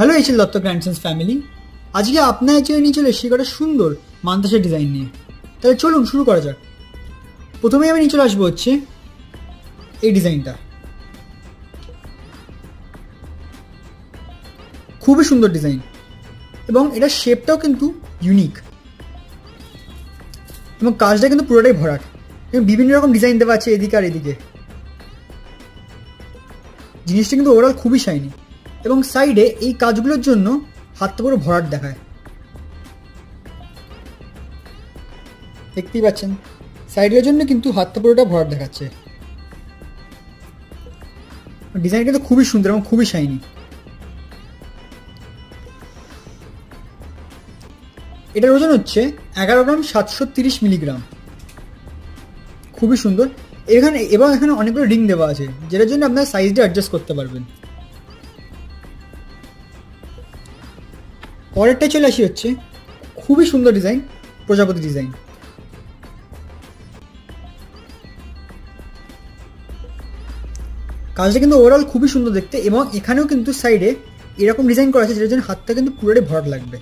Hello HL Dutta গ্র্যান্ডসন্স family, আজকে আপনার জন্য নিয়ে চলে এসেছি একটা সুন্দর মান্তাসের ডিজাইন নিয়ে। তাহলে চলুন শুরু করা যাক। প্রথমেই আমি নিয়ে চলে আসবো হচ্ছে এই ডিজাইনটা। খুবই সুন্দর ডিজাইন এবং এটার শেপটাও কিন্তু ইউনিক এবং কাজটা কিন্তু পুরোটাই ভরাট এবং বিভিন্ন রকম ডিজাইন দেওয়া আছে এদিকে আর এদিকে। জিনিসটা কিন্তু ওভারঅল খুবই শাইনি এবং সাইডে এই কাজগুলোর জন্য হাতটা পুরো ভরাট দেখায়। দেখতেই পাচ্ছেন সাইডের জন্য কিন্তু হাতটা পুরোটা ভরাট দেখাচ্ছে। ডিজাইন কিন্তু খুবই সুন্দর এবং খুবই শাইনি। এটার ওজন হচ্ছে 11 গ্রাম 730 মিলিগ্রাম। খুবই সুন্দর এখানে, এবং এখানে অনেকগুলো রিং দেওয়া আছে যেটার জন্য আপনার সাইজটা অ্যাডজাস্ট করতে পারবেন। পরেরটা চলে আসি হচ্ছে খুবই সুন্দর ডিজাইন, প্রজাপতি ডিজাইন। কাজটা কিন্তু ওভারঅল খুবই সুন্দর দেখতে এবং এখানেও কিন্তু সাইডে এরকম ডিজাইন করা আছে যেটার জন্য হাতটা কিন্তু পুরোটাই ভরাট লাগবে।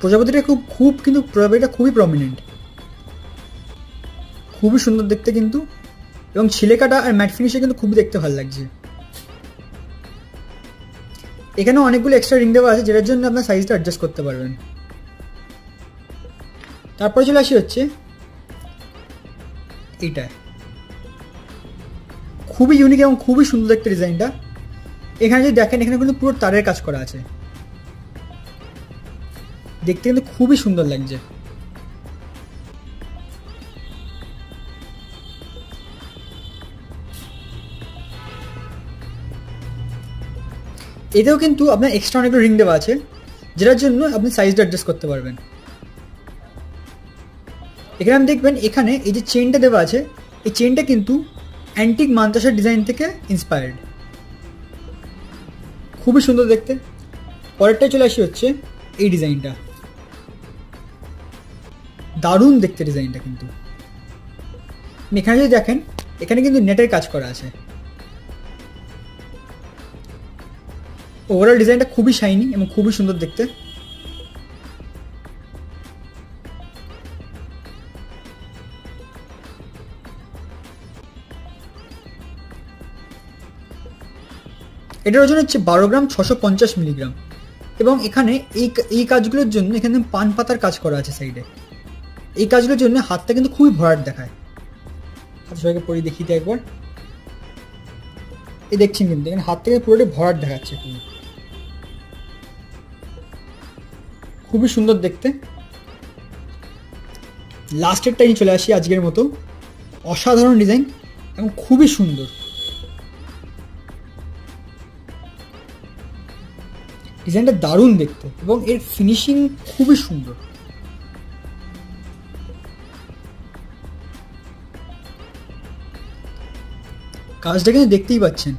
প্রজাপতিটা প্রজাপতিটা খুবই প্রমিনেন্ট, খুবই সুন্দর দেখতে কিন্তু, এবং ছিলেকাটা আর ম্যাট ফিনিশে কিন্তু খুবই দেখতে ভালো লাগছে। এখানে অনেকগুলো এক্সট্রা রিং দেওয়া আছে যেটার জন্য আপনার সাইজটা অ্যাডজাস্ট করতে পারবেন। তারপরে চলে আসি হচ্ছে এইটা, খুবই ইউনিক এবং খুবই সুন্দর দেখতে ডিজাইনটা। এখানে যদি দেখেন এখানে কিন্তু পুরো তারের কাজ করা আছে, দেখতে কিন্তু খুবই সুন্দর লাগছে। এতেও কিন্তু আপনার এক্সট্রা অনেকগুলো রিং দেওয়া আছে যেটার জন্য আপনি সাইজটা অ্যাডজাস্ট করতে পারবেন। এখানে আপনি দেখবেন এখানে এই যে চেনটা দেওয়া আছে, এই চেনটা কিন্তু অ্যান্টিক মান্তাসার ডিজাইন থেকে ইন্সপায়ার্ড। খুবই সুন্দর দেখতে। পরেরটাই চলে আসি হচ্ছে এই ডিজাইনটা, দারুণ দেখতে ডিজাইনটা কিন্তু। এখানে যদি দেখেন এখানে কিন্তু নেটের কাজ করা আছে। ওভারঅল ডিজাইনটা খুবই শাইনি এবং খুবই সুন্দর দেখতে। এটার ওজন হচ্ছে 12 গ্রাম 650 মিলিগ্রাম এবং এখানে এই কাজগুলোর জন্য এখানে পান পাতার কাজ করা আছে সাইডে। এই কাজগুলোর জন্য হাতটা কিন্তু খুবই ভরাট দেখায়। হাত সবাইকে পরে দেখিয়ে দিই একবার। এই দেখছেন কিন্তু এখানে হাত থেকে পুরোটাই ভরাট দেখাচ্ছে, খুবই সুন্দর দেখতে। লাস্টের টাইম চলে আসি আজকের মতো। অসাধারণ ডিজাইন এবং খুবই সুন্দর ডিজাইনটা, দারুণ দেখতে এবং এর ফিনিশিং খুবই সুন্দর। কাজটা কিন্তু দেখতেই পাচ্ছেন।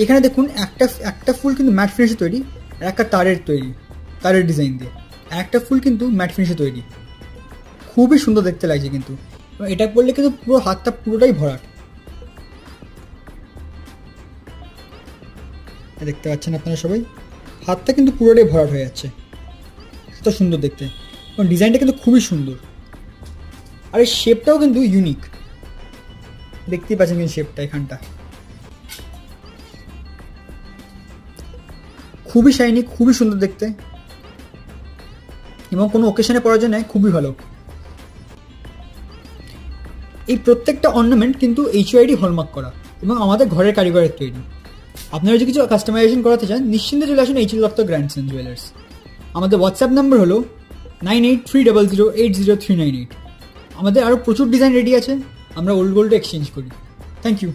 এখানে দেখুন একটা ফুল কিন্তু ম্যাট ফিনিশে তৈরি আর একটা তারের ডিজাইন দিয়ে, একটা ফুল কিন্তু ম্যাট ফিনিশে তৈরি। খুবই সুন্দর দেখতে লাগছে কিন্তু, এবং এটা পরলে কিন্তু পুরো হাতটা পুরোটাই ভরাট। দেখতে পাচ্ছেন আপনারা সবাই, হাতটা কিন্তু পুরোটাই ভরাট হয়ে যাচ্ছে। এত সুন্দর দেখতে এবং ডিজাইনটা কিন্তু খুবই সুন্দর, আর এই শেপটাও কিন্তু ইউনিক। দেখতেই পাচ্ছেন কিন্তু শেপটা এখানটা খুবই শাইনি, খুবই সুন্দর দেখতে এবং কোনো ওকেশনে পরার জন্য খুবই ভালো। এই প্রত্যেকটা অর্নামেন্ট কিন্তু HUID হলমার্ক করা এবং আমাদের ঘরের কারিগরের তৈরি। আপনারা যদি কিছু কাস্টমাইজেশন করাতে চান নিশ্চিন্তে চলে আসুন এইচএল দত্ত গ্র্যান্ডসন্স জুয়েলার্স। আমাদের হোয়াটসঅ্যাপ নাম্বার হলো 9830080398। আমাদের আরও প্রচুর ডিজাইন রেডি আছে, আমরা ওল্ড গোল্ডে এক্সচেঞ্জ করি। Thank you.